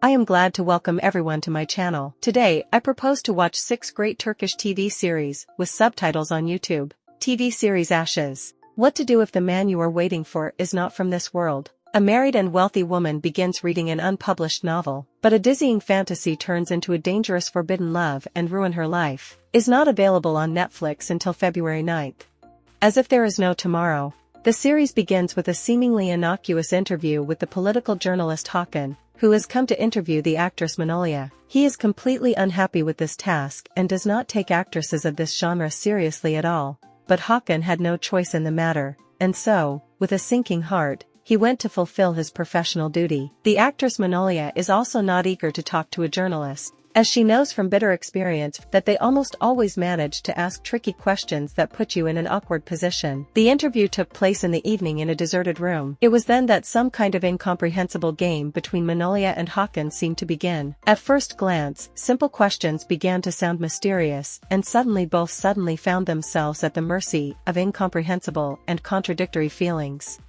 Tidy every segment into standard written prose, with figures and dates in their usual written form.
I am glad to welcome everyone to my channel. Today, I propose to watch 6 great Turkish TV series, with subtitles on YouTube. TV series Ashes. What to do if the man you are waiting for is not from this world. A married and wealthy woman begins reading an unpublished novel, but a dizzying fantasy turns into a dangerous forbidden love and ruin her life. Is not available on Netflix until February 9th. As if there is no tomorrow. The series begins with a seemingly innocuous interview with the political journalist Hakan, who has come to interview the actress Manolya. He is completely unhappy with this task and does not take actresses of this genre seriously at all, but Hakan had no choice in the matter, and so, with a sinking heart, he went to fulfill his professional duty. The actress Manolya is also not eager to talk to a journalist, as she knows from bitter experience that they almost always manage to ask tricky questions that put you in an awkward position. The interview took place in the evening in a deserted room. It was then that some kind of incomprehensible game between Manolya and Hakan seemed to begin. At first glance, simple questions began to sound mysterious, and suddenly both found themselves at the mercy of incomprehensible and contradictory feelings.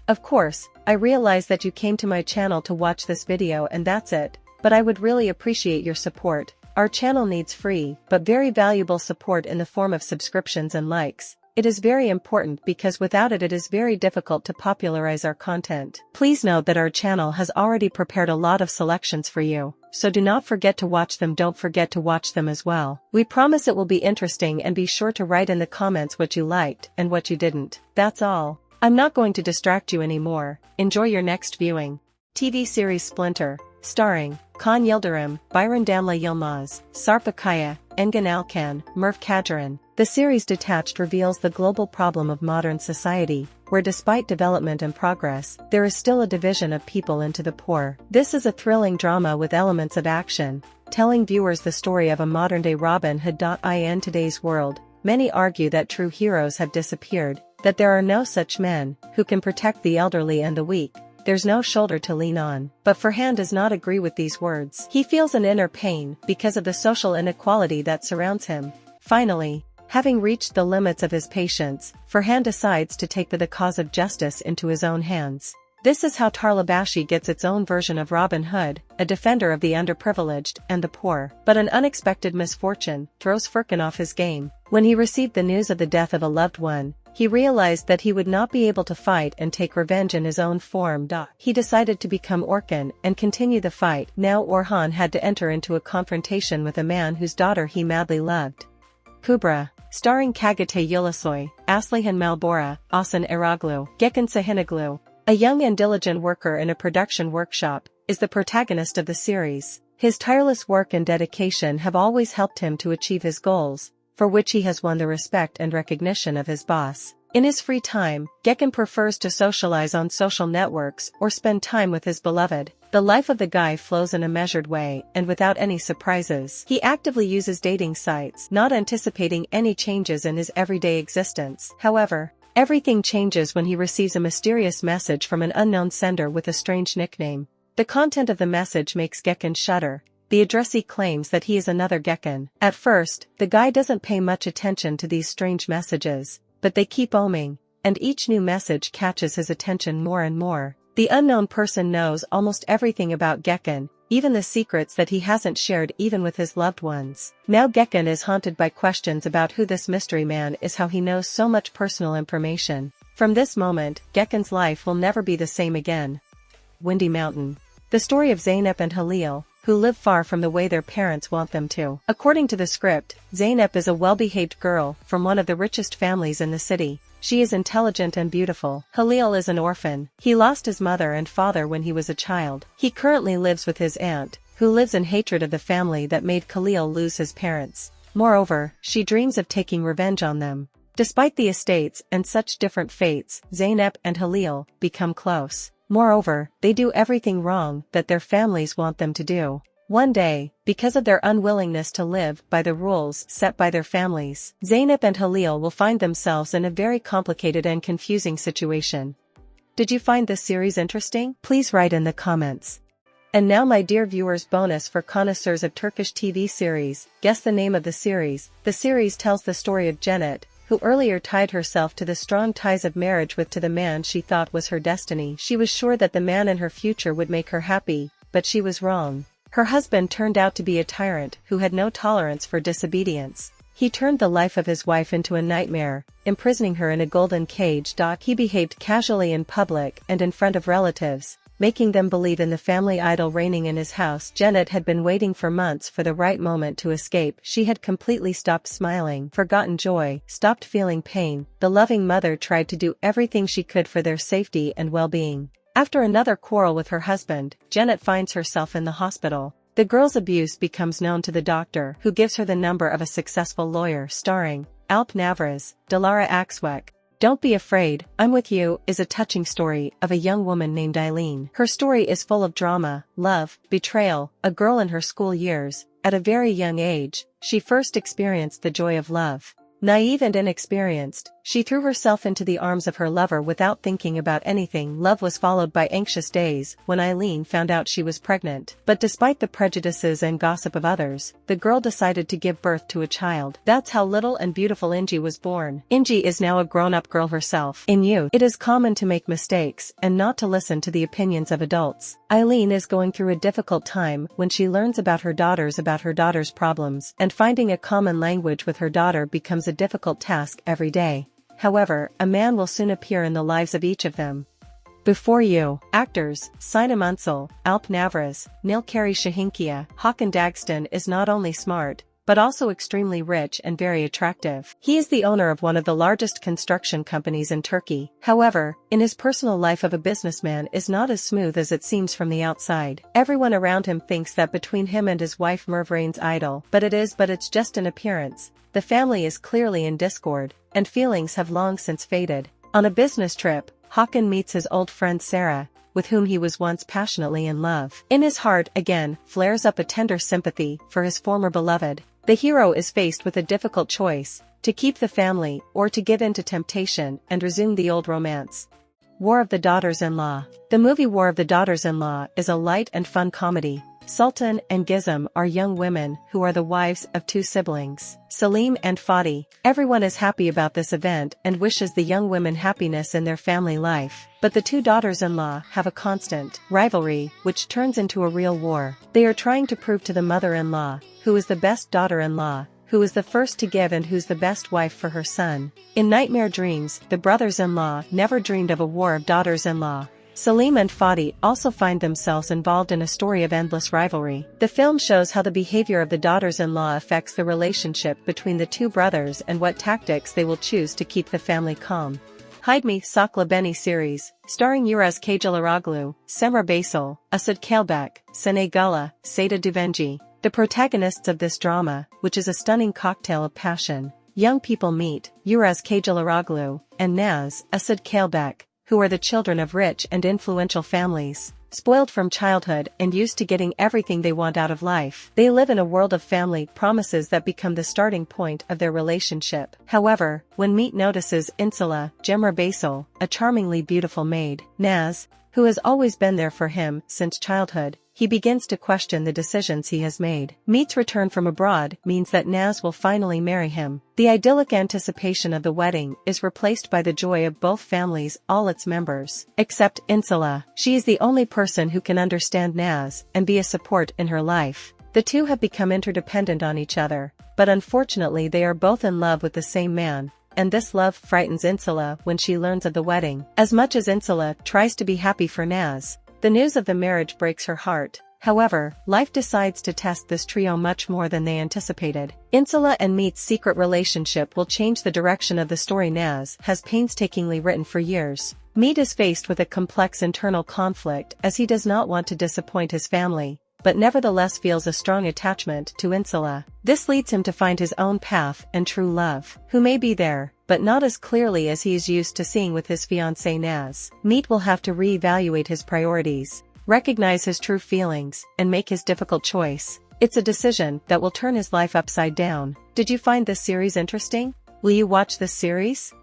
Of course, I realize that you came to my channel to watch this video and that's it. But I would really appreciate your support. Our channel needs free, but very valuable support in the form of subscriptions and likes. It is very important because without it is very difficult to popularize our content. Please note that our channel has already prepared a lot of selections for you, so do not forget to watch them. Don't forget to watch them as well. We promise it will be interesting, and be sure to write in the comments what you liked and what you didn't. That's all. I'm not going to distract you anymore. Enjoy your next viewing. TV series Splinter. Starring Kaan Yildirim, Bayram Damla Yilmaz, Sarp Akaya, Engin Alkan, Merve Kajaran. The series Detached reveals the global problem of modern society, where despite development and progress, there is still a division of people into the poor. This is a thrilling drama with elements of action, telling viewers the story of a modern-day Robin Hood. In today's world, many argue that true heroes have disappeared, that there are no such men who can protect the elderly and the weak. There's no shoulder to lean on. But Farhan does not agree with these words. He feels an inner pain because of the social inequality that surrounds him. Finally, having reached the limits of his patience, Farhan decides to take the cause of justice into his own hands. This is how Tarlabashi gets its own version of Robin Hood, a defender of the underprivileged and the poor. But an unexpected misfortune throws Farhan off his game. When he received the news of the death of a loved one, he realized that he would not be able to fight and take revenge in his own form. He decided to become Orkan and continue the fight. Now Orhan had to enter into a confrontation with a man whose daughter he madly loved. Kubra. Starring Kagate Ulasoy, Aslihan Malbora, Asan Eraglu, Gökhan Sahinoglu. A young and diligent worker in a production workshop, is the protagonist of the series. His tireless work and dedication have always helped him to achieve his goals, for which he has won the respect and recognition of his boss. In his free time, Gökhan prefers to socialize on social networks or spend time with his beloved. The life of the guy flows in a measured way and without any surprises. He actively uses dating sites, not anticipating any changes in his everyday existence. However, everything changes when he receives a mysterious message from an unknown sender with a strange nickname. The content of the message makes Gökhan shudder. The addressee claims that he is another Gökhan. At first, the guy doesn't pay much attention to these strange messages, but they keep oming, and each new message catches his attention more and more. The unknown person knows almost everything about Gökhan, even the secrets that he hasn't shared even with his loved ones. Now Gökhan is haunted by questions about who this mystery man is, how he knows so much personal information. From this moment, Gökhan's life will never be the same again. Windy Mountain. The story of Zeynep and Halil, who live far from the way their parents want them to. According to the script, Zeynep is a well-behaved girl from one of the richest families in the city. She is intelligent and beautiful. Halil is an orphan. He lost his mother and father when he was a child. He currently lives with his aunt, who lives in hatred of the family that made Halil lose his parents. Moreover, she dreams of taking revenge on them. Despite the estates and such different fates, Zeynep and Halil become close. Moreover, they do everything wrong that their families want them to do. One day, because of their unwillingness to live by the rules set by their families, Zeynep and Halil will find themselves in a very complicated and confusing situation. Did you find this series interesting? Please write in the comments. And now, my dear viewers, bonus for connoisseurs of Turkish TV series. Guess the name of the series. The series tells the story of Cennet, who earlier tied herself to the strong ties of marriage with the man she thought was her destiny. She was sure that the man in her future would make her happy, but she was wrong. Her husband turned out to be a tyrant who had no tolerance for disobedience. He turned the life of his wife into a nightmare, imprisoning her in a golden cage. He behaved casually in public and in front of relatives, making them believe in the family idol reigning in his house. Janet had been waiting for months for the right moment to escape. She had completely stopped smiling, forgotten joy, stopped feeling pain. The loving mother tried to do everything she could for their safety and well-being. After another quarrel with her husband, Janet finds herself in the hospital. The girl's abuse becomes known to the doctor, who gives her the number of a successful lawyer. Starring Alp Navras, Dilara Axwek. Don't Be Afraid, I'm With You is a touching story of a young woman named Eileen. Her story is full of drama, love, betrayal. A girl in her school years, at a very young age, she first experienced the joy of love. Naive and inexperienced, she threw herself into the arms of her lover without thinking about anything. Love was followed by anxious days when Eileen found out she was pregnant. But despite the prejudices and gossip of others, the girl decided to give birth to a child. That's how little and beautiful Inji was born. Inji is now a grown-up girl herself. In youth, it is common to make mistakes and not to listen to the opinions of adults. Eileen is going through a difficult time when she learns about her daughter's problems, and finding a common language with her daughter becomes a difficult task every day. However, a man will soon appear in the lives of each of them. Before You. Actors, Sina Munsell, Alp Navras, Nilkari Shahinkia. Hakan Dagston is not only smart, but also extremely rich and very attractive. He is the owner of one of the largest construction companies in Turkey. However, in his personal life of a businessman is not as smooth as it seems from the outside. Everyone around him thinks that between him and his wife Merve reigns idol, but it's just an appearance. The family is clearly in discord, and feelings have long since faded. On a business trip, Hakan meets his old friend Sarah, with whom he was once passionately in love. In his heart, again, flares up a tender sympathy for his former beloved. The hero is faced with a difficult choice, to keep the family or to give in to temptation and resume the old romance. War of the Daughters-in-Law. The movie War of the Daughters-in-Law is a light and fun comedy. Sultan and Gizem are young women who are the wives of two siblings, Salim and Fadi. Everyone is happy about this event and wishes the young women happiness in their family life. But the two daughters-in-law have a constant rivalry, which turns into a real war. They are trying to prove to the mother-in-law, who is the best daughter-in-law, who is the first to give and who's the best wife for her son. In nightmare dreams, the brothers-in-law never dreamed of a war of daughters-in-law. Salim and Fadi also find themselves involved in a story of endless rivalry. The film shows how the behavior of the daughters-in-law affects the relationship between the two brothers and what tactics they will choose to keep the family calm. Hide Me, Sakla Beni series, starring Uraz Kajlaroglu, Semra Basel, Asad Kalbak, Sene Gullah, Seda Duvenji. The protagonists of this drama, which is a stunning cocktail of passion, young people meet, Uraz Kajlaroglu, and Naz, Asad Kalbak, who are the children of rich and influential families, spoiled from childhood and used to getting everything they want out of life. They live in a world of family promises that become the starting point of their relationship. However, when Meet notices Insala, Jemra Basel, a charmingly beautiful maid, Naz, who has always been there for him since childhood, he begins to question the decisions he has made. Meet's return from abroad means that Naz will finally marry him. The idyllic anticipation of the wedding is replaced by the joy of both families, all its members, except Insala. She is the only person who can understand Naz and be a support in her life. The two have become interdependent on each other, but unfortunately they are both in love with the same man, and this love frightens Insala when she learns of the wedding. As much as Insala tries to be happy for Naz, the news of the marriage breaks her heart. However, life decides to test this trio much more than they anticipated. Insala and Meet's secret relationship will change the direction of the story Naz has painstakingly written for years. Meet is faced with a complex internal conflict as he does not want to disappoint his family, but nevertheless feels a strong attachment to Insala. This leads him to find his own path and true love, who may be there, but not as clearly as he is used to seeing with his fiancée Naz. Meet will have to reevaluate his priorities, recognize his true feelings, and make his difficult choice. It's a decision that will turn his life upside down. Did you find this series interesting? Will you watch this series?